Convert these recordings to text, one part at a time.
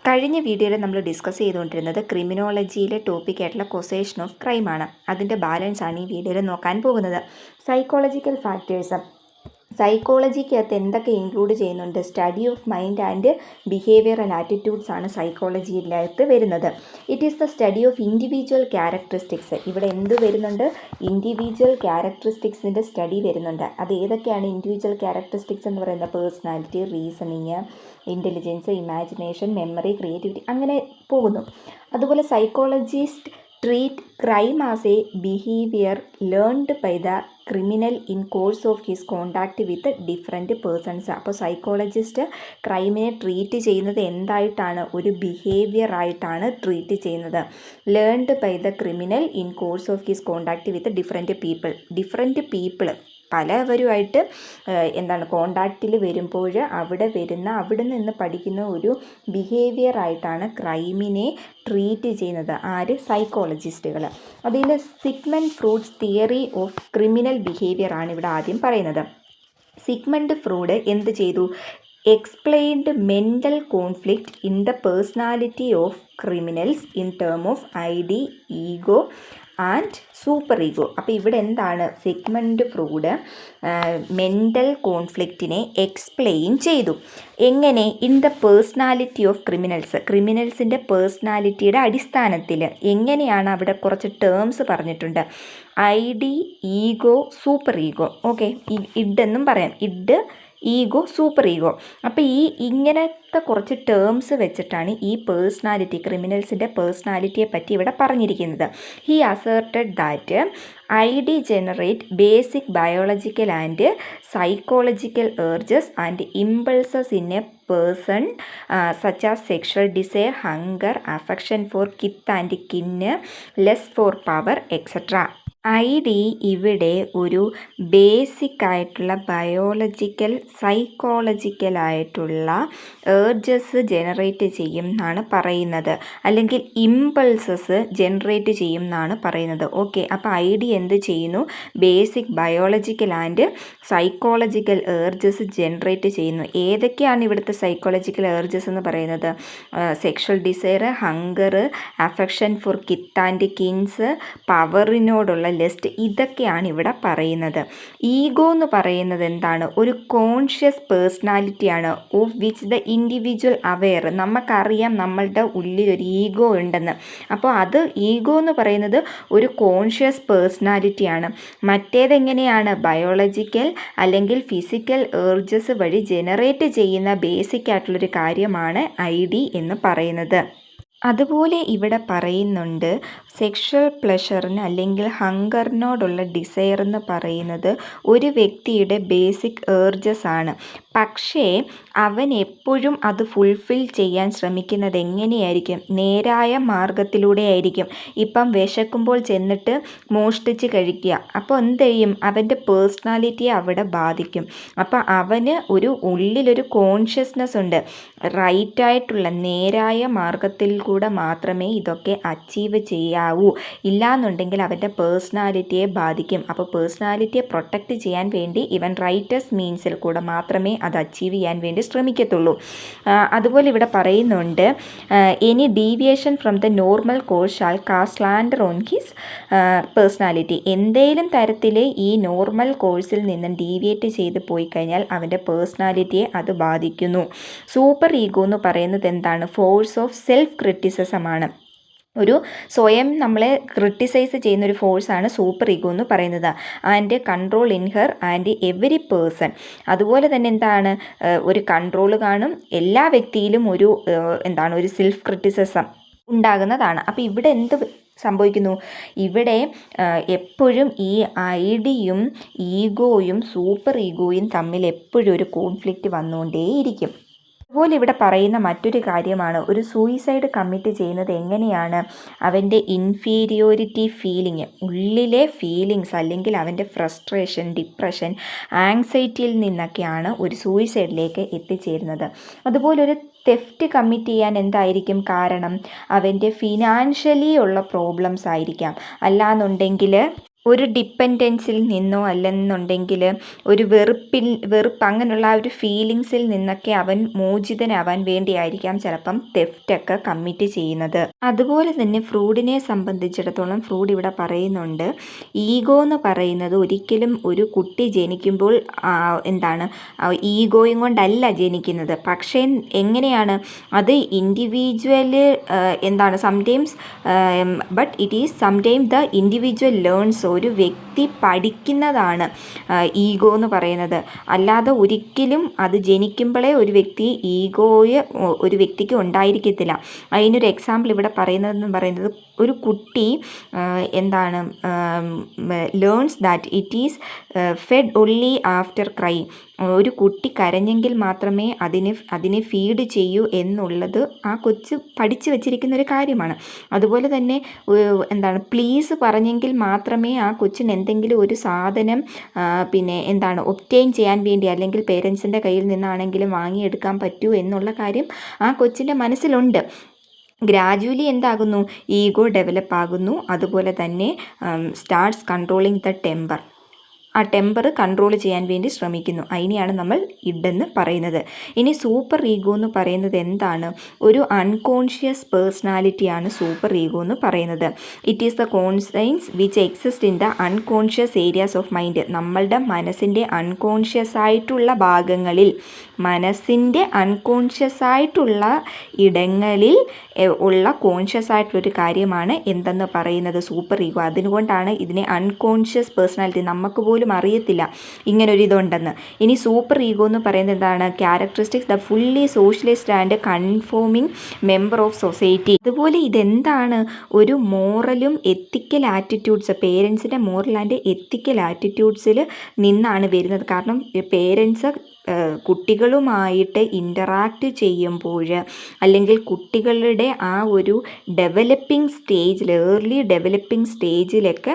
കഴിഞ്ഞ വീഡിയോയിൽ നമ്മൾ ഡിസ്കസ് ചെയ്തുകൊണ്ടിരുന്നത് ക്രിമിനോളജിയിലെ ടോപ്പിക്കായിട്ടുള്ള കൊസേഷൻ ഓഫ് ക്രൈമാണ്. അതിൻ്റെ ബാലൻസാണ് ഈ വീഡിയോയിൽ നോക്കാൻ പോകുന്നത്. Psychological factors. സൈക്കോളജിക്കകത്ത് എന്തൊക്കെ ഇൻക്ലൂഡ് ചെയ്യുന്നുണ്ട്? Study of mind and behaviour and attitudes ആണ് സൈക്കോളജിയിലകത്ത് വരുന്നത്. It is the study of individual characteristics. ഇവിടെ എന്ത് വരുന്നുണ്ട്? ഇൻഡിവിജ്വൽ ക്യാരക്ടറിസ്റ്റിക്സിൻ്റെ സ്റ്റഡി വരുന്നുണ്ട്. അത് ഏതൊക്കെയാണ് ഇൻഡിവിജ്വൽ ക്യാരക്ടറിസ്റ്റിക്സ് എന്ന് പറയുന്നത്? Personality, reasoning, intelligence, imagination, memory, creativity, അങ്ങനെ പോകുന്നു. അതുപോലെ psychologist treat crime as a behaviour learned by the criminal in course of his contact with different persons. അപ്പോൾ സൈക്കോളജിസ്റ്റ് ക്രൈമിനെ ട്രീറ്റ് ചെയ്യുന്നത് എന്തായിട്ടാണ്? ഒരു ബിഹേവിയർ ആയിട്ടാണ് ട്രീറ്റ് ചെയ്യുന്നത്. Learned by the criminal in course of his contact with different people പലവരുമായിട്ട് കോണ്ടാക്റ്റിൽ വരുമ്പോൾ അവിടെ നിന്ന് പഠിക്കുന്ന ഒരു ബിഹേവിയർ ആയിട്ടാണ് ക്രൈമിനെ ട്രീറ്റ് ചെയ്യുന്നത്. ആര്? സൈക്കോളജിസ്റ്റുകൾ. അതിൽ Sigmund Freud's theory of criminal behaviour ആണ് ഇവിടെ ആദ്യം പറയുന്നത്. സിഗ്മണ്ട് ഫ്രൂഡ് എന്ത് ചെയ്തു? Explained mental conflict in the personality of criminals in term of id, ego and super ego. അപ്പോൾ ഇവിടെ എന്താണ്? സിഗ്മണ്ട് ഫ്രൂഡ് മെൻ്റൽ കോൺഫ്ലിക്റ്റിനെ എക്സ്പ്ലെയിൻ ചെയ്തു. എങ്ങനെ? ഇൻ ദ പേഴ്സണാലിറ്റി ഓഫ് ക്രിമിനൽസിൻ്റെ പേഴ്സണാലിറ്റിയുടെ അടിസ്ഥാനത്തിൽ. എങ്ങനെയാണ്? അവിടെ കുറച്ച് ടേംസ് പറഞ്ഞിട്ടുണ്ട്. Id, ego, super ego. Okay, ഇഡെന്നും പറയാം. Id, ego, super ego. അപ്പോൾ ഇങ്ങനത്തെ കുറച്ച് ടേംസ് വെച്ചിട്ടാണ് ഈ ക്രിമിനൽസിൻ്റെ പേഴ്സണാലിറ്റിയെ പറ്റി ഇവിടെ പറഞ്ഞിരിക്കുന്നത്. He asserted that id generate basic biological and psychological urges and impulses in a person such as sexual desire, hunger, affection for kith and kin, lust for power, etcetera. Id ഇവിടെ ഒരു basic ആയിട്ടുള്ള biological, സൈക്കോളജിക്കലായിട്ടുള്ള urges generate ചെയ്യും എന്നാണ് പറയുന്നത്, അല്ലെങ്കിൽ impulses generate ചെയ്യും എന്നാണ് പറയുന്നത്. ഓക്കെ, അപ്പോൾ ഐഡി എന്ത് ചെയ്യുന്നു? Basic biological and psychological urges generate ചെയ്യുന്നു. ഏതൊക്കെയാണ് ഇവിടുത്തെ സൈക്കോളജിക്കൽ ഏർജസ് എന്ന് പറയുന്നത്? Sexual desire, hunger, affection for kith and kins, പവറിനോടുള്ള ലെസ്റ്റ്, ഇതൊക്കെയാണ് ഇവിടെ പറയുന്നത്. ഈഗോ എന്ന് പറയുന്നത് എന്താണ്? ഒരു കോൺഷ്യസ് പേഴ്സണാലിറ്റിയാണ് of which the individual aware. നമുക്കറിയാം നമ്മളുടെ ഉള്ളിൽ ഒരു ഈഗോ ഉണ്ടെന്ന്. അപ്പോൾ അത് ഈഗോ എന്ന് പറയുന്നത് ഒരു കോൺഷ്യസ് പേഴ്സണാലിറ്റിയാണ്. മറ്റേതെങ്ങനെയാണ്? ബയോളജിക്കൽ അല്ലെങ്കിൽ ഫിസിക്കൽ ഏർജസ് വഴി ജനറേറ്റ് ചെയ്യുന്ന ബേസിക് ആയിട്ടുള്ളൊരു കാര്യമാണ് ഐഡി എന്ന് പറയുന്നത്. അതുപോലെ ഇവിടെ പറയുന്നുണ്ട് സെക്ഷൽ പ്ലഷറിന് അല്ലെങ്കിൽ ഹങ്കറിനോടുള്ള ഡിസയർ എന്ന് പറയുന്നത് ഒരു വ്യക്തിയുടെ ബേസിക് ഏർജസ് ആണ്. പക്ഷേ അവൻ എപ്പോഴും അത് ഫുൾഫിൽ ചെയ്യാൻ ശ്രമിക്കുന്നത് എങ്ങനെയായിരിക്കും? നേരായ മാർഗത്തിലൂടെ ആയിരിക്കും. ഇപ്പം വിശക്കുമ്പോൾ ചെന്നിട്ട് മോഷ്ടിച്ച് കഴിക്കുക. അപ്പോൾ എന്ത് ചെയ്യും? അവൻ്റെ പേഴ്സണാലിറ്റിയെ അവിടെ ബാധിക്കും. അപ്പോൾ അവന് ഉള്ളിലൊരു കോൺഷ്യസ്നെസ് ഉണ്ട്. റൈറ്റായിട്ടുള്ള നേരായ മാർഗത്തിൽ കൂടെ മാത്രമേ ഇതൊക്കെ അച്ചീവ് ചെയ്യാവൂ. ഇല്ലാന്നുണ്ടെങ്കിൽ അവൻ്റെ പേഴ്സണാലിറ്റിയെ ബാധിക്കും. അപ്പോൾ പേഴ്സണാലിറ്റിയെ പ്രൊട്ടക്റ്റ് ചെയ്യാൻ വേണ്ടി ഇവൻ റൈറ്റസ് മീൻസിൽ കൂടെ മാത്രമേ അത് അച്ചീവ് ചെയ്യാൻ വേണ്ടി ശ്രമിക്കത്തുള്ളൂ. അതുപോലെ ഇവിടെ പറയുന്നുണ്ട് any deviation from the normal course shall cast slander on his personality. എന്തേലും തരത്തിൽ ഈ നോർമൽ കോഴ്സിൽ നിന്നും ഡീവിയേറ്റ് ചെയ്ത് പോയി കഴിഞ്ഞാൽ അവൻ്റെ പേഴ്സണാലിറ്റിയെ അത് ബാധിക്കുന്നു. സൂപ്പർ ഈഗോ എന്ന് പറയുന്നത് എന്താണ്? ഫോഴ്സ് ഓഫ് സെൽഫ് ക്രിറ്റിസിസമാണ്. ഒരു സ്വയം നമ്മളെ ക്രിട്ടിസൈസ് ചെയ്യുന്ന ഒരു ഫോഴ്സാണ് സൂപ്പർ ഈഗോ എന്ന് പറയുന്നത്. And control in her and every person. അതുപോലെ തന്നെ എന്താണ്? ഒരു കൺട്രോൾ കാണും. എല്ലാ വ്യക്തിയിലും ഒരു സെൽഫ് ക്രിറ്റിസിസം ഉണ്ടാകുന്നതാണ്. അപ്പോൾ ഇവിടെ എന്ത് സംഭവിക്കുന്നു? ഇവിടെ എപ്പോഴും ഈ ഐഡിയും ഈഗോയും സൂപ്പർ ഈഗോയും തമ്മിൽ എപ്പോഴും ഒരു കോൺഫ്ലിക്റ്റ് വന്നുകൊണ്ടേയിരിക്കും. അതുപോലെ ഇവിടെ പറയുന്ന മറ്റൊരു കാര്യമാണ് ഒരു സൂയിസൈഡ് കമ്മിറ്റ് ചെയ്യുന്നത് എങ്ങനെയാണ്? അവൻ്റെ ഇൻഫീരിയോറിറ്റി ഫീലിംഗ്, ഉള്ളിലെ ഫീലിങ്സ് അല്ലെങ്കിൽ അവൻ്റെ ഫ്രസ്ട്രേഷൻ, ഡിപ്രഷൻ, ആങ്സൈറ്റിയിൽ നിന്നൊക്കെയാണ് ഒരു സൂയിസൈഡിലേക്ക് എത്തിച്ചേരുന്നത്. അതുപോലെ ഒരു തെഫ്റ്റ് കമ്മിറ്റ് ചെയ്യാൻ എന്തായിരിക്കും കാരണം? അവൻ്റെ ഫിനാൻഷ്യലി ഉള്ള പ്രോബ്ലംസ് ആയിരിക്കാം. അല്ലാന്നുണ്ടെങ്കിൽ ഒരു ഡിപ്പെൻഡൻസിൽ നിന്നോ അല്ലെന്നുണ്ടെങ്കിൽ ഒരു വെറുപ്പ് അങ്ങനെയുള്ള ആ ഒരു ഫീലിങ്സിൽ നിന്നൊക്കെ അവൻ മോചിതനാവാൻ വേണ്ടിയായിരിക്കാം ചിലപ്പം തെഫ്റ്റൊക്കെ കമ്മിറ്റ് ചെയ്യുന്നത്. അതുപോലെ തന്നെ ഫ്രൂഡിനെ സംബന്ധിച്ചിടത്തോളം ഫ്രൂഡ് ഇവിടെ പറയുന്നുണ്ട്, ഈഗോ എന്ന് പറയുന്നത് ഒരിക്കലും ഒരു കുട്ടി ജനിക്കുമ്പോൾ എന്താണ് ഈഗോയും കൊണ്ടല്ല ജനിക്കുന്നത്. പക്ഷേ എങ്ങനെയാണ് അത് ഇൻഡിവിജ്വൽ എന്താണ് sometimes but it is sometime the individual learns. ഒരു വ്യക്തി പഠിക്കുന്നതാണ് ഈഗോ എന്ന് പറയുന്നത്. അല്ലാതെ ഒരിക്കലും അത് ജനിക്കുമ്പോഴേ ഒരു വ്യക്തി ഈഗോയെ ഒരു വ്യക്തിക്ക് ഉണ്ടായിരിക്കത്തില്ല. അതിനൊരു എക്സാമ്പിൾ ഇവിടെ പറയുന്നത് ഒരു കുട്ടി എന്താണ് learns that it is fed only after cry. ഒരു കുട്ടി കരഞ്ഞെങ്കിൽ മാത്രമേ അതിനെ ഫീഡ് ചെയ്യൂ എന്നുള്ളത് ആ കൊച്ച് പഠിച്ചു വച്ചിരിക്കുന്ന ഒരു കാര്യമാണ്. അതുപോലെ തന്നെ എന്താണ് പ്ലീസ് പറഞ്ഞെങ്കിൽ മാത്രമേ ആ കൊച്ചിന് എന്തെങ്കിലും ഒരു സാധനം ഒബ്റ്റെയിൻ ചെയ്യാൻ വേണ്ടി അല്ലെങ്കിൽ പേരൻസിൻ്റെ കയ്യിൽ നിന്നാണെങ്കിലും വാങ്ങിയെടുക്കാൻ പറ്റൂ എന്നുള്ള കാര്യം ആ കൊച്ചിൻ്റെ മനസ്സിലുണ്ട്. ഗ്രാജുവലി എന്താകുന്നു, ഈഗോ ഡെവലപ്പ് ആകുന്നു. അതുപോലെ തന്നെ സ്റ്റാർട്ട്സ് കൺട്രോളിങ് ദ ടെമ്പർ. ആ ടെമ്പർ കൺട്രോൾ ചെയ്യാൻ വേണ്ടി ശ്രമിക്കുന്നു. അതിനെയാണ് നമ്മൾ ഇഡെന്ന് പറയുന്നത്. ഇനി സൂപ്പർ ഈഗോ എന്ന് പറയുന്നത് എന്താണ്? ഒരു അൺകോൺഷ്യസ് പേഴ്സണാലിറ്റിയാണ് സൂപ്പർ ഈഗോ എന്ന് പറയുന്നത്. It is the conscience which exist in the unconscious areas of mind. നമ്മളുടെ മനസ്സിൻ്റെ അൺകോൺഷ്യസ് ആയിട്ടുള്ള ഭാഗങ്ങളിൽ, മനസ്സിൻ്റെ അൺകോൺഷ്യസ് ആയിട്ടുള്ള ഇടങ്ങളിൽ ഉള്ള കോൺഷ്യസ് ആയിട്ടുള്ളൊരു കാര്യമാണ് എന്തെന്ന് പറയുന്നത് സൂപ്പർ ഈഗോ. അതുകൊണ്ടാണ് ഇതിനെ അൺകോൺഷ്യസ് പേഴ്സണാലിറ്റി, നമുക്ക് പോലും അറിയത്തില്ല ഇങ്ങനൊരു ഇതുണ്ടെന്ന്. ഇനി സൂപ്പർ ഈഗോ എന്ന് പറയുന്നത് എന്താണ്? Characteristics the fully socialist and conforming member of society. അതുപോലെ ഇതെന്താണ്? ഒരു മോറലും എത്തിക്കൽ ആറ്റിറ്റ്യൂഡ്സ്, പേരൻസിൻ്റെ മോറൽ ആൻഡ് എത്തിക്കൽ ആറ്റിറ്റ്യൂഡ്സിൽ നിന്നാണ് വരുന്നത്. കാരണം പേരൻസ് കുട്ടികളുമായിട്ട് ഇൻ്ററാക്റ്റ് ചെയ്യുമ്പോൾ അല്ലെങ്കിൽ കുട്ടികളുടെ ആ ഒരു ഡെവലപ്പിംഗ് സ്റ്റേജിൽ, ഏർലി ഡെവലപ്പിംഗ് സ്റ്റേജിലൊക്കെ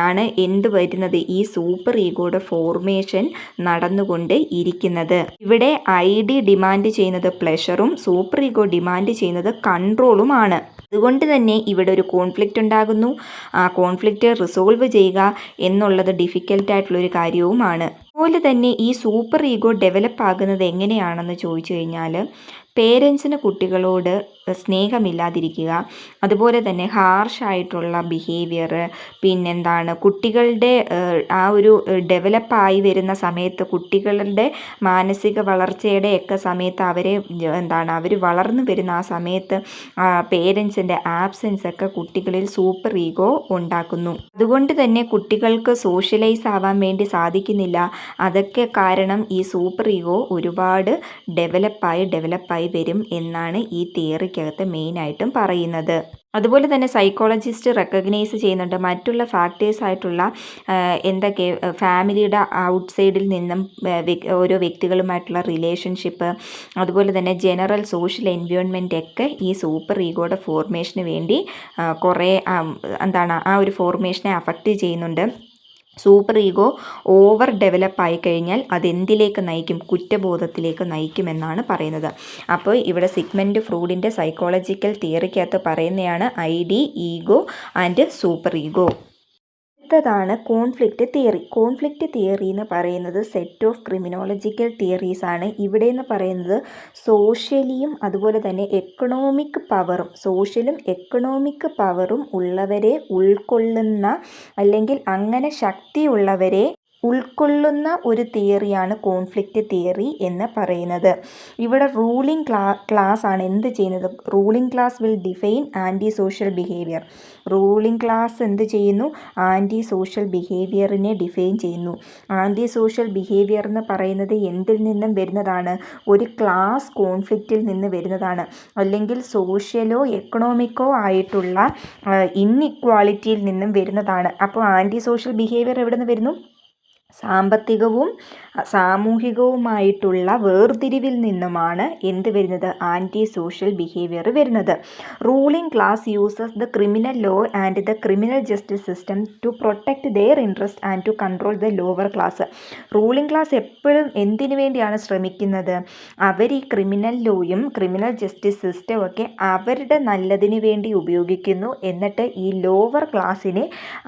ആണ് എന്ത് വരുന്നത്? ഈ സൂപ്പർ ഈഗോയുടെ ഫോർമേഷൻ നടന്നുകൊണ്ട് ഇരിക്കുന്നത്. ഇവിടെ ID ഡിമാൻഡ് ചെയ്യുന്നത് പ്ലഷറും സൂപ്പർ ഈഗോ ഡിമാൻഡ് ചെയ്യുന്നത് കൺട്രോളുമാണ്. അതുകൊണ്ട് തന്നെ ഇവിടെ ഒരു കോൺഫ്ലിക്റ്റ് ഉണ്ടാകുന്നു. ആ കോൺഫ്ലിക്റ്റ് റിസോൾവ് ചെയ്യുക എന്നുള്ളത് ഡിഫിക്കൽട്ടായിട്ടുള്ളൊരു കാര്യവുമാണ്. അതുപോലെ തന്നെ ഈ സൂപ്പർ ഈഗോ ഡെവലപ്പ് ആകുന്നത് എങ്ങനെയാണെന്ന് ചോദിച്ചു കഴിഞ്ഞാൽ, പേരൻസിന് കുട്ടികളോട് സ്നേഹമില്ലാതിരിക്കുക, അതുപോലെ തന്നെ ഹാർഷായിട്ടുള്ള ബിഹേവിയർ, പിന്നെന്താണ് കുട്ടികളുടെ ആ ഒരു ഡെവലപ്പായി വരുന്ന സമയത്ത്, കുട്ടികളുടെ മാനസിക വളർച്ചയുടെയൊക്കെ സമയത്ത് അവർ വളർന്നു വരുന്ന ആ സമയത്ത് പേരൻസിൻ്റെ ആബ്സെൻസ് ഒക്കെ കുട്ടികളിൽ സൂപ്പർ ഈഗോ ഉണ്ടാക്കുന്നു. അതുകൊണ്ട് തന്നെ കുട്ടികൾക്ക് സോഷ്യലൈസ് ആവാൻ വേണ്ടി സാധിക്കുന്നില്ല. അതൊക്കെ കാരണം ഈ സൂപ്പർ ഈഗോ ഒരുപാട് ഡെവലപ്പായി വരും എന്നാണ് ഈ തിയറിക്കകത്ത് മെയിനായിട്ടും പറയുന്നത്. അതുപോലെ തന്നെ സൈക്കോളജിസ്റ്റ് റെക്കഗ്നൈസ് ചെയ്യുന്നുണ്ട് മറ്റുള്ള ഫാക്ടേഴ്സ് ആയിട്ടുള്ള എന്തൊക്കെ, ഫാമിലിയുടെ ഔട്ട്സൈഡിൽ നിന്നും ഓരോ വ്യക്തികളുമായിട്ടുള്ള റിലേഷൻഷിപ്പ്, അതുപോലെ തന്നെ ജനറൽ സോഷ്യൽ എൻവയോൺമെൻ്റ് ഒക്കെ ഈ സൂപ്പർ ഈഗോയുടെ ഫോർമേഷന് വേണ്ടി കുറേ ആ ഒരു ഫോർമേഷനെ അഫക്റ്റ് ചെയ്യുന്നുണ്ട്. സൂപ്പർ ഈഗോ ഓവർ ഡെവലപ്പ് ആയി കഴിഞ്ഞാൽ അതെന്തിലേക്ക് നയിക്കും? കുറ്റബോധത്തിലേക്ക് നയിക്കുമെന്നാണ് പറയുന്നത്. അപ്പോൾ ഇവിടെ സിഗ്മൻഡ് ഫ്രൂഡിൻ്റെ സൈക്കോളജിക്കൽ തിയറിക്കകത്ത് പറയുന്നതാണ് ID, ego and super ego. അടുത്തതാണ് കോൺഫ്ലിക്റ്റ് തിയറി. കോൺഫ്ലിക്റ്റ് തിയറി എന്ന് പറയുന്നത് സെറ്റ് ഓഫ് ക്രിമിനോളജിക്കൽ തിയറീസ് ആണ്. ഇവിടെ എന്ന് പറയുന്നത് സോഷ്യലിയും അതുപോലെ തന്നെ സോഷ്യലും എക്കണോമിക് പവറും ഉള്ളവരെ ഉൾക്കൊള്ളുന്ന, അല്ലെങ്കിൽ അങ്ങനെ ശക്തിയുള്ളവരെ ഉൾക്കൊള്ളുന്ന ഒരു തിയറിയാണ് കോൺഫ്ലിക്റ്റ് തിയറി എന്ന് പറയുന്നത്. ഇവിടെ റൂളിംഗ് ക്ലാസ് ആണ് എന്ത് ചെയ്യുന്നത്? Ruling class will define anti social behaviour. Ruling class എന്ത് ചെയ്യുന്നു? ആൻറ്റി സോഷ്യൽ ബിഹേവിയറിനെ ഡിഫൈൻ ചെയ്യുന്നു. ആൻറ്റി സോഷ്യൽ ബിഹേവിയർ എന്ന് പറയുന്നത് എന്തിൽ നിന്നും വരുന്നതാണ്? ഒരു ക്ലാസ് കോൺഫ്ലിക്റ്റിൽ നിന്ന് വരുന്നതാണ്, അല്ലെങ്കിൽ സോഷ്യലോ എക്കണോമിക്കോ ആയിട്ടുള്ള ഇൻഇക്വാളിറ്റിയിൽ നിന്നും വരുന്നതാണ്. അപ്പോൾ ആൻറ്റി സോഷ്യൽ ബിഹേവിയർ എവിടെ നിന്ന് വരുന്നു? സാമ്പത്തികവും സാമൂഹികവുമായിട്ടുള്ള വേർതിരിവിൽ നിന്നുമാണ് എന്ത് വരുന്നത്, ആൻറ്റി സോഷ്യൽ ബിഹേവിയർ വരുന്നത്. Ruling class uses the criminal law and the criminal justice system to protect their interest and to control the lower class. Ruling class എപ്പോഴും എന്തിനു വേണ്ടിയാണ് ശ്രമിക്കുന്നത്? അവർ ഈ ക്രിമിനൽ ലോയും ക്രിമിനൽ ജസ്റ്റിസ് സിസ്റ്റവും ഒക്കെ അവരുടെ നല്ലതിന് വേണ്ടി ഉപയോഗിക്കുന്നു. എന്നിട്ട് ഈ ലോവർ ക്ലാസ്സിനെ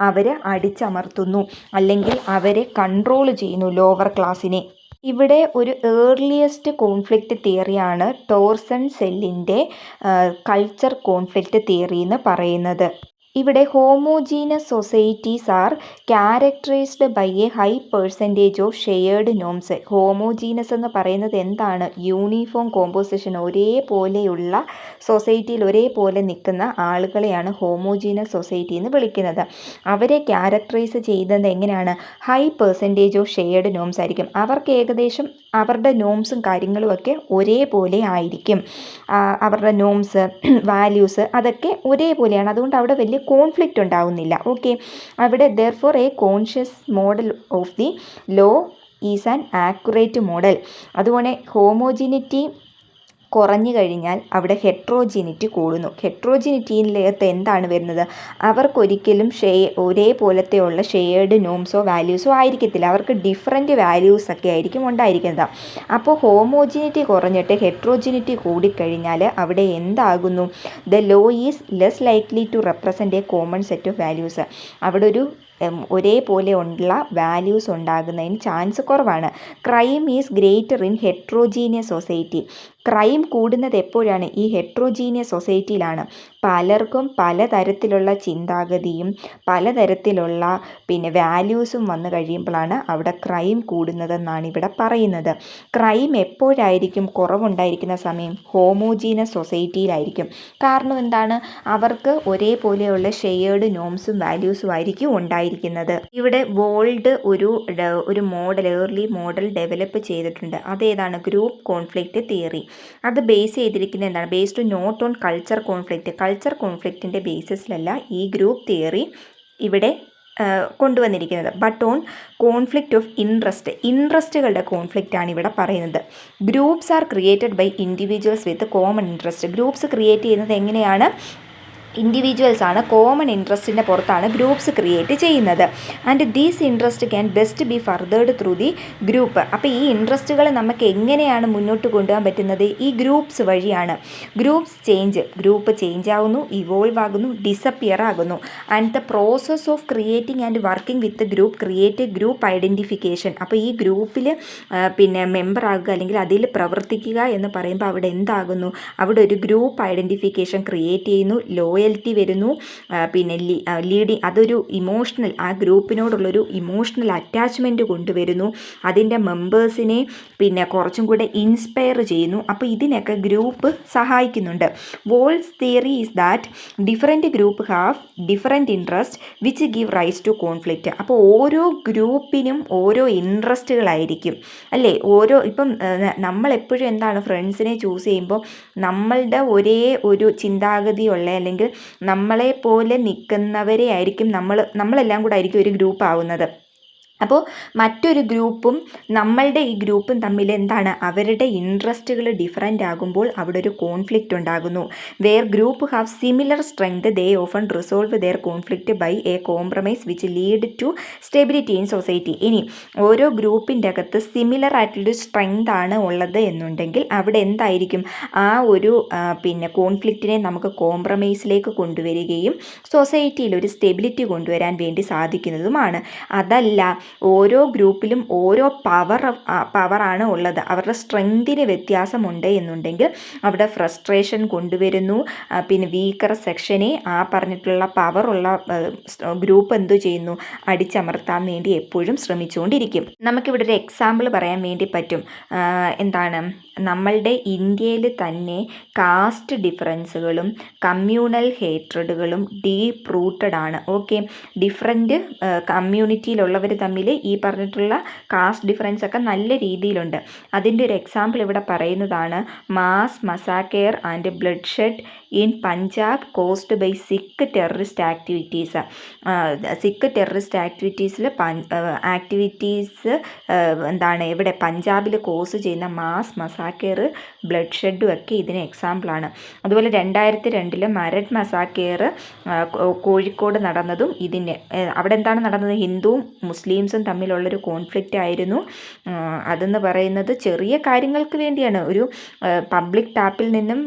അവർ അടിച്ചമർത്തുന്നു, അല്ലെങ്കിൽ അവരെ കൺട്രോൾ ചെയ്യുന്നു, ലോവർ ക്ലാസ്സിനെ. ഇവിടെ ഒരു ഏർലിയസ്റ്റ് കോൺഫ്ലിക്റ്റ് തിയറിയാണ് ടോർസൺ സെല്ലിൻ്റെ കൾച്ചർ കോൺഫ്ലിക്റ്റ് തിയറി എന്ന് പറയുന്നത്. ഇവിടെ homogeneous societies are characterised by a high percentage of shared norms. Homogeneous എന്ന് പറയുന്നത് എന്താണ്? യൂണിഫോം കോമ്പോസിഷൻ, ഒരേപോലെയുള്ള സൊസൈറ്റിയിൽ ഒരേപോലെ നിൽക്കുന്ന ആളുകളെയാണ് ഹോമോജീനസ് സൊസൈറ്റി എന്ന് വിളിക്കുന്നത്. അവരെ ക്യാരക്ടറൈസ് ചെയ്യുന്നത് എങ്ങനെയാണ്? High percentage of shared norms ആയിരിക്കും. അവർക്ക് ഏകദേശം അവരുടെ നോംസും കാര്യങ്ങളും ഒക്കെ ഒരേപോലെ ആയിരിക്കും. അവരുടെ നോംസ്, വാല്യൂസ് അതൊക്കെ ഒരേപോലെയാണ്. അതുകൊണ്ട് അവിടെ വലിയ കോൺഫ്ലിക്റ്റ് ഉണ്ടാവുന്നില്ല. ഓക്കെ, അവിടെ therefore A conscious model of the law is an accurate model. അതുപോലെ ഹോമോജിനിറ്റി കുറഞ്ഞു കഴിഞ്ഞാൽ അവിടെ ഹെട്രോജിനിറ്റി കൂടുന്നു. ഹെട്രോജിനിറ്റിയിലകത്ത് എന്താണ് വരുന്നത്? അവർക്കൊരിക്കലും ഒരേപോലത്തെയുള്ള ഷെയർഡ് നോംസോ വാല്യൂസോ ആയിരിക്കത്തില്ല. അവർക്ക് ഡിഫറെൻറ്റ് വാല്യൂസൊക്കെ ആയിരിക്കും ഉണ്ടായിരിക്കുന്നത്. അപ്പോൾ ഹോമോജിനിറ്റി കുറഞ്ഞിട്ട് ഹെട്രോജിനിറ്റി കൂടിക്കഴിഞ്ഞാൽ അവിടെ എന്താകുന്നു? The law is less likely to represent a common set of values. അവിടെ ഒരു ഒരേപോലെ ഉള്ള വാല്യൂസ് ഉണ്ടാകുന്നതിന് ചാൻസ് കുറവാണ്. Crime is greater in heterogeneous society. Crime കൂടുന്നത് എപ്പോഴാണ്? ഈ ഹെട്രോജീനിയസ് സൊസൈറ്റിയിലാണ്. പലർക്കും പലതരത്തിലുള്ള ചിന്താഗതിയും പലതരത്തിലുള്ള വാല്യൂസും വന്നു കഴിയുമ്പോഴാണ് അവിടെ ക്രൈം കൂടുന്നതെന്നാണ് ഇവിടെ പറയുന്നത്. ക്രൈം എപ്പോഴായിരിക്കും കുറവുണ്ടായിരിക്കുന്ന സമയം? ഹോമോജീനസ് സൊസൈറ്റിയിലായിരിക്കും. കാരണം എന്താണ്? അവർക്ക് ഒരേപോലെയുള്ള ഷെയർഡ് നോംസും വാല്യൂസും ആയിരിക്കും ഉണ്ടായിരിക്കുന്നത്. ഇവിടെ വോൾഡ് ഒരു മോഡൽ, ഏർലി മോഡൽ ഡെവലപ്പ് ചെയ്തിട്ടുണ്ട്. അതേതാണ്? Group conflict theory. അത് ബേസ് ചെയ്തിരിക്കുന്നത് എന്താണ്? Based not on culture conflict. Culture കോൺഫ്ലിക്റ്റിൻ്റെ ബേസിസിലല്ല ഈ ഗ്രൂപ്പ് തിയറി ഇവിടെ കൊണ്ടുവന്നിരിക്കുന്നത്, ബട്ട് ഓൺ കോൺഫ്ലിക്റ്റ് ഓഫ് ഇൻട്രസ്റ്റുകളുടെ കോൺഫ്ലിക്റ്റാണ് ഇവിടെ പറയുന്നത്. Groups are created by individuals with common interest. Groups create ചെയ്യുന്നത് എങ്ങനെയാണ്? ഇൻഡിവിജ്വൽസ് ആണ്. കോമൺ ഇൻട്രസ്റ്റിൻ്റെ പുറത്താണ് ഗ്രൂപ്പ്സ് ക്രിയേറ്റ് ചെയ്യുന്നത്. And these interest can best be furthered through the group. അപ്പോൾ ഈ ഇൻട്രസ്റ്റുകൾ നമുക്ക് എങ്ങനെയാണ് മുന്നോട്ട് കൊണ്ടുപോകാൻ പറ്റുന്നത്? ഈ ഗ്രൂപ്പ്സ് വഴിയാണ്. ഗ്രൂപ്പ് ചേഞ്ച് ആകുന്നു, ഇവോൾവ് ആകുന്നു, ഡിസപ്പിയർ ആകുന്നു. And the process of creating and working with group create group identification. അപ്പോൾ ഈ ഗ്രൂപ്പിൽ മെമ്പർ ആകുക അല്ലെങ്കിൽ അതിൽ പ്രവർത്തിക്കുക എന്ന് പറയുമ്പോൾ അവിടെ എന്താകുന്നു? അവിടെ ഒരു ഗ്രൂപ്പ് ഐഡൻറ്റിഫിക്കേഷൻ ക്രിയേറ്റ് ചെയ്യുന്നു, ലോയൽറ്റി വരുന്നു, ലീഡിങ്, അതൊരു ഇമോഷണൽ, ആ ഗ്രൂപ്പിനോടുള്ളൊരു ഇമോഷണൽ അറ്റാച്ച്മെൻറ്റ് കൊണ്ടുവരുന്നു. അതിൻ്റെ മെമ്പേഴ്സിനെ കുറച്ചും കൂടെ ഇൻസ്പയർ ചെയ്യുന്നു. അപ്പോൾ ഇതിനൊക്കെ ഗ്രൂപ്പ് സഹായിക്കുന്നുണ്ട്. Vold's theory is that different group have different interest which give rise to conflict. അപ്പോൾ ഓരോ ഗ്രൂപ്പിനും ഓരോ ഇൻട്രസ്റ്റുകളായിരിക്കും, അല്ലേ? ഇപ്പം നമ്മളെപ്പോഴും എന്താണ് ഫ്രണ്ട്സിനെ ചൂസ് ചെയ്യുമ്പോൾ നമ്മളുടെ ഒരേ ഒരു ചിന്താഗതിയുള്ള അല്ലെങ്കിൽ നമ്മളെപ്പോലെ നിൽക്കുന്നവരെ ആയിരിക്കും നമ്മളെല്ലാം കൂടെ ആയിരിക്കും ഒരു ഗ്രൂപ്പ് ആവുന്നത്. അപ്പോൾ മറ്റൊരു ഗ്രൂപ്പും നമ്മളുടെ ഈ ഗ്രൂപ്പും തമ്മിൽ എന്താണ്? അവരുടെ ഇൻട്രസ്റ്റുകൾ ഡിഫറൻ്റ് ആകുമ്പോൾ അവിടെ ഒരു കോൺഫ്ലിക്റ്റ് ഉണ്ടാകുന്നു. Where group have similar strength they often resolve their conflict by a compromise which lead to stability in society. ഇനി ഓരോ ഗ്രൂപ്പിൻ്റെ അകത്ത് സിമിലർ ആയിട്ടുള്ളൊരു സ്ട്രെങ്ത് ആണ് ഉള്ളത് എന്നുണ്ടെങ്കിൽ അവിടെ എന്തായിരിക്കും? ആ ഒരു കോൺഫ്ലിക്റ്റിനെ നമുക്ക് കോംപ്രമൈസിലേക്ക് കൊണ്ടുവരികയും സൊസൈറ്റിയിൽ ഒരു സ്റ്റെബിലിറ്റി കൊണ്ടുവരാൻ വേണ്ടി സാധിക്കുന്നതുമാണ്. അതല്ല, ഓരോ ഗ്രൂപ്പിലും ഓരോ പവറാണ് ഉള്ളത്, അവരുടെ സ്ട്രെങ്തിന് വ്യത്യാസമുണ്ട് എന്നുണ്ടെങ്കിൽ അവിടെ ഫ്രസ്ട്രേഷൻ കൊണ്ടുവരുന്നു. വീക്കർ സെക്ഷനെ ആ പറഞ്ഞിട്ടുള്ള പവറുള്ള ഗ്രൂപ്പ് എന്തു ചെയ്യുന്നു? അടിച്ചമർത്താൻ വേണ്ടി എപ്പോഴും ശ്രമിച്ചുകൊണ്ടിരിക്കും. നമുക്കിവിടെ ഒരു എക്സാമ്പിൾ പറയാൻ വേണ്ടി പറ്റും. എന്താണ്? നമ്മളുടെ ഇന്ത്യയിൽ തന്നെ കാസ്റ്റ് ഡിഫറൻസുകളും കമ്മ്യൂണൽ ഹേറ്റ്രഡുകളും ഡീപ്പ് റൂട്ടഡ് ആണ്. ഓക്കെ, ഡിഫറെൻറ്റ് കമ്മ്യൂണിറ്റിയിലുള്ളവർ തമ്മിൽ തമ്മിൽ ഈ പറഞ്ഞിട്ടുള്ള കാസ്റ്റ് ഡിഫറൻസ് ഒക്കെ നല്ല രീതിയിലുണ്ട്. അതിൻ്റെ ഒരു എക്സാമ്പിൾ ഇവിടെ പറയുന്നതാണ് mass massacre and blood shed in Punjab caused by Sikh terrorist activities. Sikh terrorist activities എന്താണ് ഇവിടെ പഞ്ചാബിൽ കോസ് ചെയ്യുന്ന മാസ് മസാക്കേർ ബ്ലഡ് ഷെഡും ഒക്കെ ഇതിന് എക്സാമ്പിളാണ്. അതുപോലെ 2002 മരട് മസാക്കേർ കോഴിക്കോട് നടന്നതും ഇതിന് അവിടെ എന്താണ് നടന്നത്, ഹിന്ദുവും മുസ്ലിംസും തമ്മിലുള്ളൊരു കോൺഫ്ലിക്റ്റ് ആയിരുന്നു. അതെന്ന് പറയുന്നത് ചെറിയ കാര്യങ്ങൾക്ക് വേണ്ടിയാണ്, ഒരു പബ്ലിക് ടാപ്പിൽ നിന്നും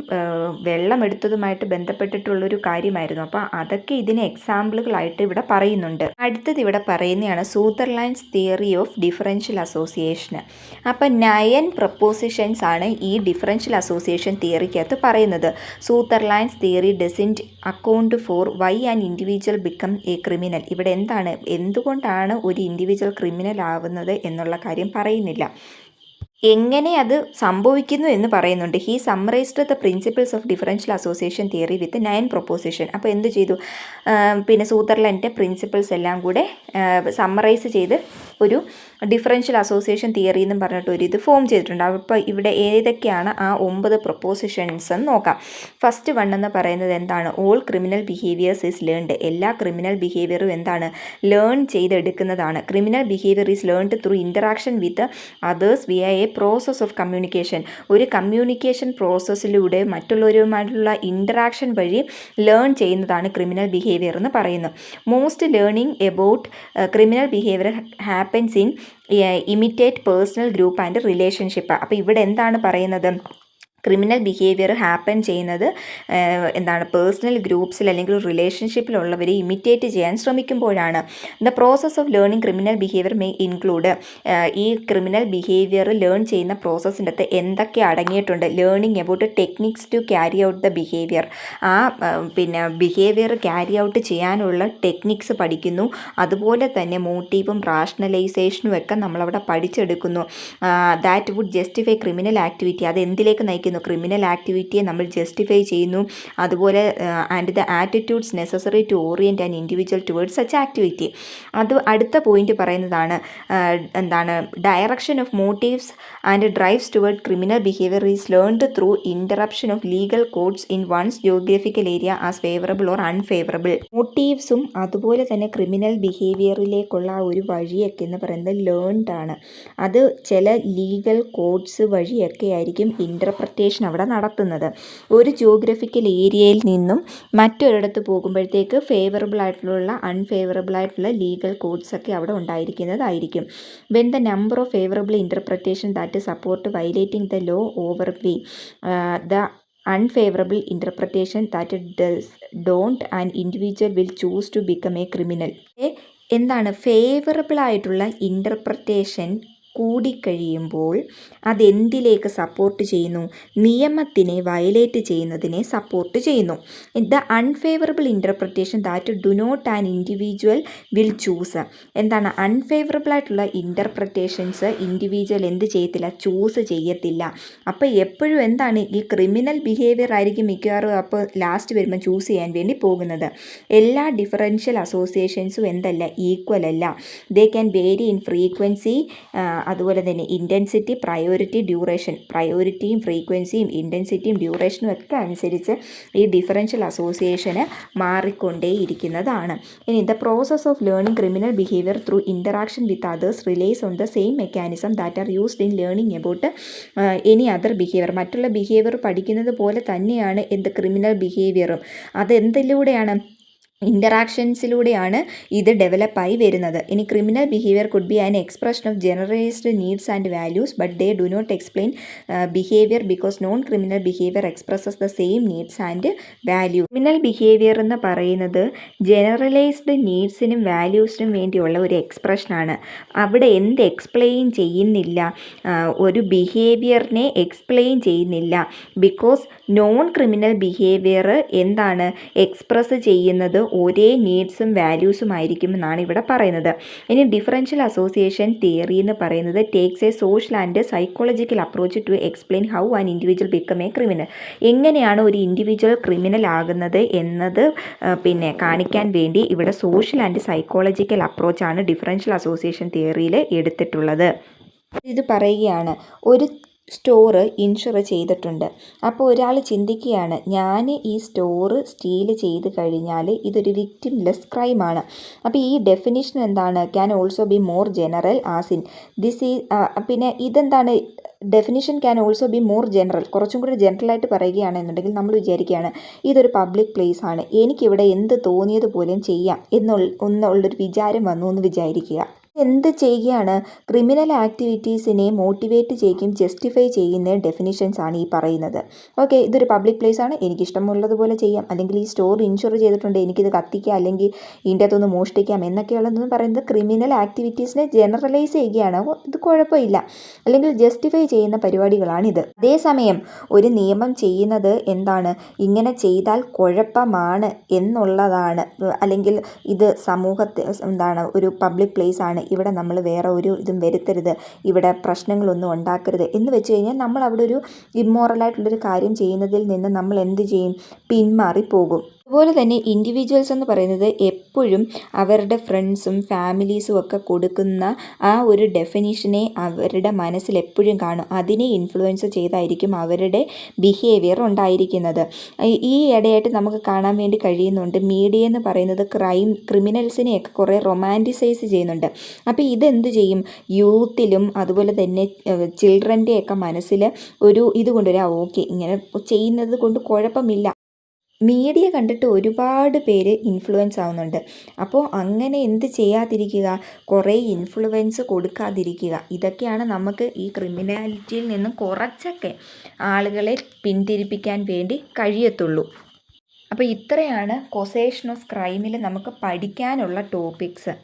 വെള്ളം എടുത്തതുമായിട്ട് ബന്ധപ്പെട്ടിട്ടുള്ളൊരു കാര്യമായിരുന്നു. അപ്പോൾ അതൊക്കെ ഇതിന് എക്സാമ്പിളുകളായിട്ട് ഇവിടെ പറയുന്നുണ്ട്. അടുത്തത് ഇവിടെ പറയുന്നതാണ് Sutherland's theory of differential association. അപ്പോൾ 9 പ്രപ്പോസിഷൻസ് ആണ് ഈ ഡിഫറൻഷ്യൽ അസോസിയേഷൻ തിയറിക്കകത്ത് പറയുന്നത്. Sutherland's theory doesn't account for why an individual become a criminal. ഇവിടെ എന്തുകൊണ്ടാണ് ഒരു ഇൻഡിവിജ്വൽ ക്രിമിനൽ ആവുന്നത് എന്നുള്ള കാര്യം പറയുന്നില്ല, എങ്ങനെ അത് സംഭവിക്കുന്നു എന്ന് പറയുന്നുണ്ട്. He summarised the principles of differential association theory with 9 proposition. അപ്പോൾ എന്ത് ചെയ്തു, പിന്നെ സൂദർലാൻഡിൻ്റെ പ്രിൻസിപ്പിൾസ് എല്ലാം കൂടെ സമ്മറൈസ് ചെയ്ത് ഒരു ഡിഫറൻഷ്യൽ അസോസിയേഷൻ തിയറി എന്നും പറഞ്ഞിട്ട് ഒരു ഇത് ഫോം ചെയ്തിട്ടുണ്ട്. അപ്പോൾ ഇവിടെ ഏതൊക്കെയാണ് ആ 9 പ്രൊപ്പോസിഷൻസ് എന്ന് നോക്കാം. ഫസ്റ്റ് വൺ എന്ന് പറയുന്നത് എന്താണ്, all criminal behaviours is learned. എല്ലാ ക്രിമിനൽ ബിഹേവിയറും എന്താണ്, ലേൺ ചെയ്തെടുക്കുന്നതാണ്. Criminal behaviour is learned through interaction with others via a process of communication. ഒരു കമ്മ്യൂണിക്കേഷൻ പ്രോസസ്സിലൂടെ മറ്റുള്ളവരുമായിട്ടുള്ള ഇൻറ്ററാക്ഷൻ വഴി ലേൺ ചെയ്യുന്നതാണ് ക്രിമിനൽ ബിഹേവിയർ എന്ന് പറയുന്നത്. Most learning about criminal behaviour happens in imitate personal group and relationship. അപ്പോൾ ഇവിടെ എന്താണ് പറയുന്നത്, ക്രിമിനൽ ബിഹേവിയർ ഹാപ്പൻ ചെയ്യുന്നത് എന്താണ്, പേഴ്സണൽ ഗ്രൂപ്പ്സിൽ അല്ലെങ്കിൽ റിലേഷൻഷിപ്പിലുള്ളവരെ ഇമിറ്റേറ്റ് ചെയ്യാൻ ശ്രമിക്കുമ്പോഴാണ്. The process of learning criminal behaviour may include. ഈ ക്രിമിനൽ ബിഹേവിയർ ലേൺ ചെയ്യുന്ന പ്രോസസ്സിൻ്റെ അകത്ത് എന്തൊക്കെ അടങ്ങിയിട്ടുണ്ട്, learning about techniques to carry out the behaviour. ആ പിന്നെ ബിഹേവിയർ ക്യാരി ഔട്ട് ചെയ്യാനുള്ള ടെക്നിക്സ് പഠിക്കുന്നു. അതുപോലെ തന്നെ മോട്ടീവും റാഷണലൈസേഷനും ഒക്കെ നമ്മളവിടെ പഠിച്ചെടുക്കുന്നു. That would justify criminal activity. അത് എന്തിലേക്ക് നയിക്കുന്നു, ക്രിമിനൽ ആക്ടിവിറ്റിയെ നമ്മൾ ജസ്റ്റിഫൈ ചെയ്യുന്നു. അതുപോലെ and the attitudes necessary to orient an individual towards such activity. അത് അടുത്ത പോയിന്റ് പറയുന്നതാണ് എന്താണ്, direction of motives and drives toward criminal behaviour is learned through interruption of legal codes in one's geographical area as favourable or unfavourable. മോട്ടീവ്സും അതുപോലെ തന്നെ criminal ബിഹേവിയറിലേക്കുള്ള ഒരു വഴിയൊക്കെ എന്ന് പറയുന്നത് ലേൺഡ് ആണ്. അത് ചില ലീഗൽ കോഡ്സ് വഴിയൊക്കെ ആയിരിക്കും ഇൻ്റർപ്രറ്റേഷൻ അവിടെ നടത്തുന്നത്. ഒരു ജിയോഗ്രഫിക്കൽ ഏരിയയിൽ നിന്നും മറ്റൊരിടത്ത് പോകുമ്പോഴത്തേക്ക് ഫേവറബിൾ ആയിട്ടുള്ള അൺഫേവറബിൾ ആയിട്ടുള്ള ലീഗൽ കോഡ്സ് ഒക്കെ അവിടെ ഉണ്ടായിരിക്കുന്നതായിരിക്കും. When the number of favourable interpretation that support violating the law over we the unfavorable interpretation that don't, an individual will choose to become a criminal. എന്താണ് ഫേവറബിൾ ആയിട്ടുള്ള interpretation കൂടിക്കഴിയുമ്പോൾ അതെന്തിലേക്ക് support ചെയ്യുന്നു, നിയമത്തിനെ violate ചെയ്യുന്നതിനെ സപ്പോർട്ട് ചെയ്യുന്നു. The unfavourable interpretation that do not an individual will choose. എന്താണ് unfavourable ആയിട്ടുള്ള ഇൻ്റർപ്രിറ്റേഷൻസ് ഇൻഡിവിജ്വൽ എന്ത് ചെയ്യത്തില്ല, ചൂസ് ചെയ്യത്തില്ല. അപ്പോൾ എപ്പോഴും എന്താണ് ഈ ക്രിമിനൽ ബിഹേവിയർ ആയിരിക്കും മിക്കവാറും അപ്പോൾ ലാസ്റ്റ് വരുമ്പോൾ ചൂസ് ചെയ്യാൻ വേണ്ടി പോകുന്നത്. എല്ലാ ഡിഫറൻഷ്യൽ അസോസിയേഷൻസും എന്തല്ല, ഈക്വൽ അല്ല. They can vary in frequency, അതുപോലെ തന്നെ ഇൻറ്റൻസിറ്റി, പ്രയോറിറ്റി, ഡ്യൂറേഷൻ. പ്രയോറിറ്റിയും ഫ്രീക്വൻസിയും ഇൻറ്റൻസിറ്റിയും ഡ്യൂറേഷനും ഒക്കെ അനുസരിച്ച് ഈ ഡിഫറൻഷ്യൽ അസോസിയേഷന് മാറിക്കൊണ്ടേയിരിക്കുന്നതാണ്. ഇനി the process of learning criminal behaviour through interaction with others relays on the same mechanism that are used in learning about any other behaviour. മറ്റുള്ള behaviour പഠിക്കുന്നത് പോലെ തന്നെയാണ് എന്ത് ക്രിമിനൽ ബിഹേവിയറും. അതെന്തിലൂടെയാണ്, ഇൻ്ററാക്ഷൻസിലൂടെയാണ് ഇത് ഡെവലപ്പായി വരുന്നത്. ഇനി criminal behaviour could be an expression of generalised needs and values but they do not explain behaviour because non criminal behaviour expresses the same needs and value. Criminal behaviour എന്ന് പറയുന്നത് ജനറലൈസ്ഡ് നീഡ്സിനും വാല്യൂസിനും വേണ്ടിയുള്ള ഒരു എക്സ്പ്രഷനാണ്. അവിടെ എന്ത് എക്സ്പ്ലെയിൻ ചെയ്യുന്നില്ല, ഒരു ബിഹേവിയറിനെ explain ചെയ്യുന്നില്ല. Because non criminal behaviour എന്താണ് എക്സ്പ്രസ് ചെയ്യുന്നത് ഒരേ നീഡ്സും വാല്യൂസും ആയിരിക്കും എന്നാണ് ഇവിടെ പറയുന്നത്. ഇനി ഡിഫറൻഷ്യൽ അസോസിയേഷൻ തിയറി എന്ന് പറയുന്നത് takes a social and psychological approach to explain how an individual become a criminal. എങ്ങനെയാണ് ഒരു ഇൻഡിവിജ്വൽ ക്രിമിനൽ ആകുന്നത് എന്നത് കാണിക്കാൻ വേണ്ടി ഇവിടെ സോഷ്യൽ ആൻഡ് സൈക്കോളജിക്കൽ അപ്രോച്ചാണ് ഡിഫറൻഷ്യൽ അസോസിയേഷൻ തിയറിയിൽ എടുത്തിട്ടുള്ളത്. ഇത് പറയുകയാണ്, ഒരു സ്റ്റോറ് ഇൻഷുർ ചെയ്തിട്ടുണ്ട്. അപ്പോൾ ഒരാൾ ചിന്തിക്കുകയാണ്, ഞാൻ ഈ സ്റ്റോറ് സ്റ്റീൽ ചെയ്ത് കഴിഞ്ഞാൽ ഇതൊരു വിക്ടിംലെസ് ക്രൈമാണ്. അപ്പോൾ ഈ ഡെഫിനിഷൻ എന്താണ്? Can also be more general as in this ഈ ഇതെന്താണ്? Definition can also be more general. കുറച്ചും കൂടി ജനറലായിട്ട് പറയുകയാണെന്നുണ്ടെങ്കിൽ നമ്മൾ വിചാരിക്കുകയാണ് ഇതൊരു പബ്ലിക് പ്ലേസ് ആണ്, എനിക്കിവിടെ എന്ത് തോന്നിയതുപോലെയും ചെയ്യാം എന്നുള്ളൊരു വിചാരം വന്നു എന്ന് വിചാരിക്കുക. എന്ത് ചെയ്യുകയാണ്? ക്രിമിനൽ ആക്ടിവിറ്റീസിനെ മോട്ടിവേറ്റ് ചെയ്യും, ജസ്റ്റിഫൈ ചെയ്യുന്ന ഡെഫിനിഷൻസ് ആണ് ഈ പറയുന്നത്. ഓക്കെ, ഇതൊരു പബ്ലിക് പ്ലേസ് ആണ്, എനിക്ക് ഇഷ്ടമുള്ളതുപോലെ ചെയ്യാം, അല്ലെങ്കിൽ ഈ സ്റ്റോർ ഇൻഷുർ ചെയ്തിട്ടുണ്ട്, എനിക്കിത് കത്തിക്കാം, അല്ലെങ്കിൽ ഇതിൻ്റെ അകത്തൊന്ന് മോഷ്ടിക്കാം എന്നൊക്കെയുള്ളതെന്ന് പറയുന്നത് ക്രിമിനൽ ആക്ടിവിറ്റീസിനെ ജനറലൈസ് ചെയ്യുകയാണ്. ഇത് കുഴപ്പമില്ല, അല്ലെങ്കിൽ ജസ്റ്റിഫൈ ചെയ്യുന്ന പരിപാടികളാണിത്. അതേസമയം ഒരു നിയമം ചെയ്യുന്നത് എന്താണ്? ഇങ്ങനെ ചെയ്താൽ കുഴപ്പമാണ് എന്നുള്ളതാണ്, അല്ലെങ്കിൽ ഇത് സമൂഹത്തെ ഒരു പബ്ലിക് പ്ലേസ് ആണ്, ഇവിടെ നമ്മൾ വേറെ ഒരു ഇതും വരുത്തരുത്, ഇവിടെ പ്രശ്നങ്ങളൊന്നും ഉണ്ടാക്കരുത് എന്ന് വെച്ച് കഴിഞ്ഞാൽ നമ്മൾ അവിടെ ഒരു ഇമ്മോറലായിട്ടുള്ളൊരു കാര്യം ചെയ്യുന്നതിൽ നിന്ന് നമ്മൾ എന്ത് ചെയ്യും? പിന്മാറിപ്പോകും. അതുപോലെ തന്നെ ഇൻഡിവിജ്വൽസ് എന്ന് പറയുന്നത് എപ്പോഴും അവരുടെ ഫ്രണ്ട്സും ഫാമിലീസും ഒക്കെ കൊടുക്കുന്ന ആ ഒരു ഡെഫിനിഷനെ അവരുടെ മനസ്സിൽ എപ്പോഴും കാണും. അതിനെ ഇൻഫ്ലുവൻസ് ചെയ്തായിരിക്കും അവരുടെ ബിഹേവിയർ ഉണ്ടായിരിക്കുന്നത്. ഈ ഇടയായിട്ട് നമുക്ക് കാണാൻ വേണ്ടി കഴിയുന്നുണ്ട്, മീഡിയ എന്ന് പറയുന്നത് ക്രിമിനൽസിനെയൊക്കെ കുറേ റൊമാൻറ്റിസൈസ് ചെയ്യുന്നുണ്ട്. അപ്പോൾ ഇതെന്ത് ചെയ്യും? യൂത്തിലും അതുപോലെ തന്നെ ചിൽഡ്രൻ്റെയൊക്കെ മനസ്സിൽ ഒരു ഇത് കൊണ്ടുവരാം, ഓക്കെ ഇങ്ങനെ ചെയ്യുന്നത് കൊണ്ട് കുഴപ്പമില്ല. മീഡിയ കണ്ടിട്ട് ഒരുപാട് പേര് ഇൻഫ്ലുവൻസ് ആവുന്നുണ്ട്. അപ്പോൾ അങ്ങനെ എന്ത് ചെയ്യാതിരിക്കുക? കുറേ ഇൻഫ്ലുവൻസ് കൊടുക്കാതിരിക്കുക. ഇതൊക്കെയാണ് നമുക്ക് ഈ ക്രിമിനാലിറ്റിയിൽ നിന്നും കുറച്ചൊക്കെ ആളുകളെ പിന്തിരിപ്പിക്കാൻ വേണ്ടി കഴിയത്തുള്ളൂ. അപ്പോൾ ഇത്രയാണ് കൊസേഷൻ ഓഫ് ക്രൈമിൽ നമുക്ക് പഠിക്കാനുള്ള ടോപ്പിക്സ്.